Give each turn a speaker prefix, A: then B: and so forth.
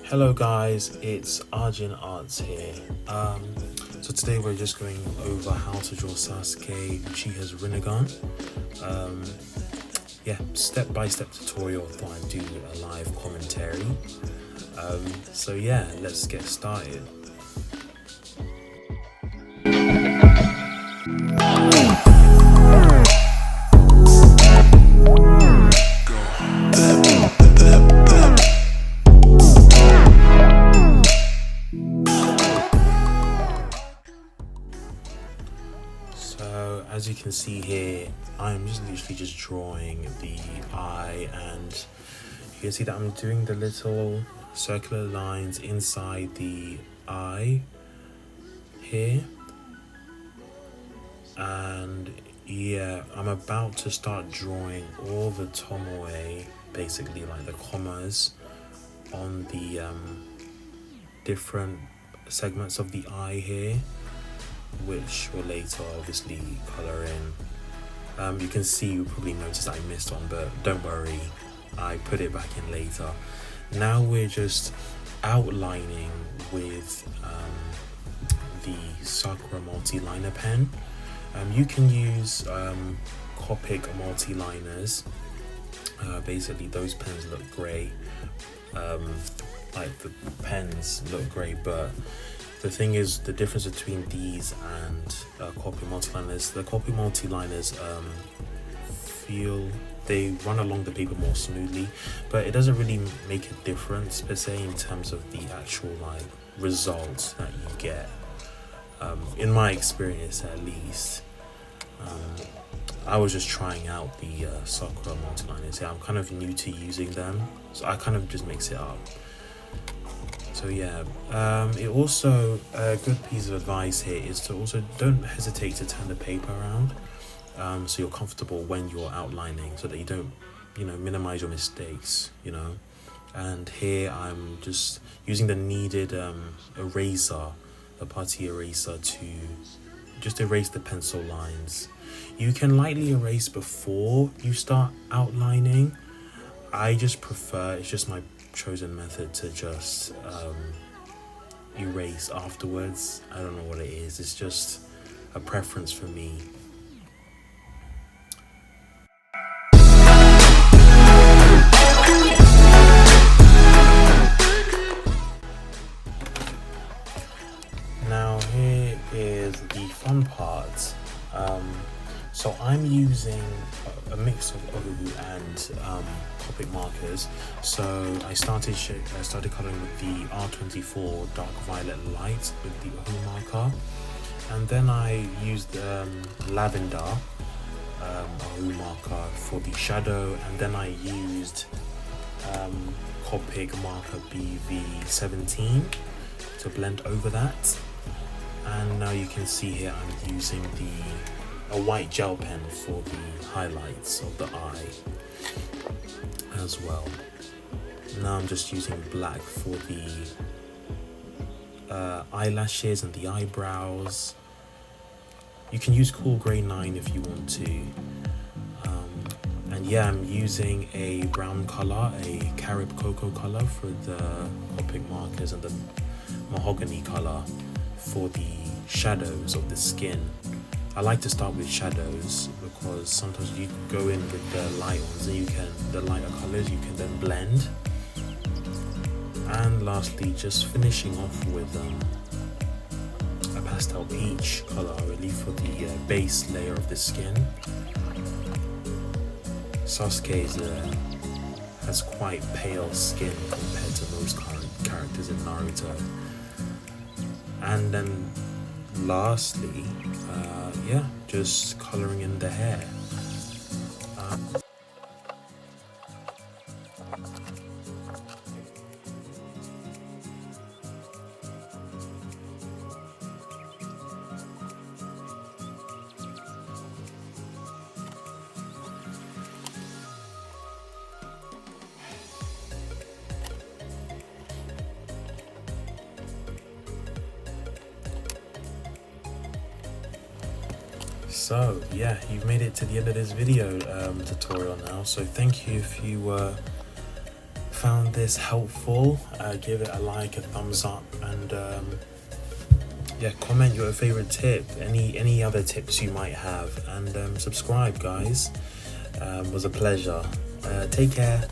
A: Hello guys, it's Arjun Arts here. So today we're just going over how to draw Sasuke Uchiha's Rinnegan. Step-by-step tutorial. Thought I'd do a live commentary. So yeah, let's get started. So as you can see here, I'm just literally just drawing the eye, and you can see that I'm doing the little circular lines inside the eye here. And yeah, I'm about to start drawing all the Tombow, basically like the commas on the different segments of the eye here, which will later obviously colour in. You can see, you probably noticed I missed one, but don't worry, I put it back in later. Now we're just outlining with the Sakura Multiliner pen. You can use Copic Multiliners. Basically those pens look great. Like the pens look great, but the thing is, the difference between these and Copic Multiliners, the Copic Multiliners they run along the paper more smoothly, but it doesn't really make a difference per se in terms of the actual like results that you get. In my experience at least. I was just trying out the Sakura Multiliners. Yeah, I'm kind of new to using them, so I kind of just mix it up. So yeah, it also, a good piece of advice here is to also don't hesitate to turn the paper around, so you're comfortable when you're outlining, so that you don't, minimize your mistakes, And here I'm just using the Kneaded eraser, the putty eraser, to just erase the pencil lines. You can lightly erase before you start outlining. I just prefer, it's just my chosen method, to just erase afterwards. I don't know what it is, it's just a preference for me. Now here is the fun part. So I'm using a mix of Ohuhu and Copic markers. So I started coloring with the R24 dark violet light with the Ohuhu marker, and then I used lavender Ohuhu marker for the shadow, and then I used Copic marker BV17 to blend over that. And now you can see here I'm using a white gel pen for the highlights of the eye as well. Now I'm just using black for the eyelashes and the eyebrows. You can use Cool Grey 9 if you want to. And yeah, I'm using a brown color, a Carib Cocoa color for the Copic markers, and the mahogany color for the shadows of the skin. I like to start with shadows because sometimes you go in with the light ones, and the lighter colors you can then blend. And lastly, just finishing off with a pastel peach color really for the base layer of the skin. Sasuke has quite pale skin compared to most characters in Naruto. And then lastly, just coloring in the hair. So yeah, you've made it to the end of this video tutorial now, so thank you if you were found this helpful, give it a like, a thumbs up, and yeah, comment your favorite tip, any other tips you might have, and subscribe, guys. Was a pleasure. Take care.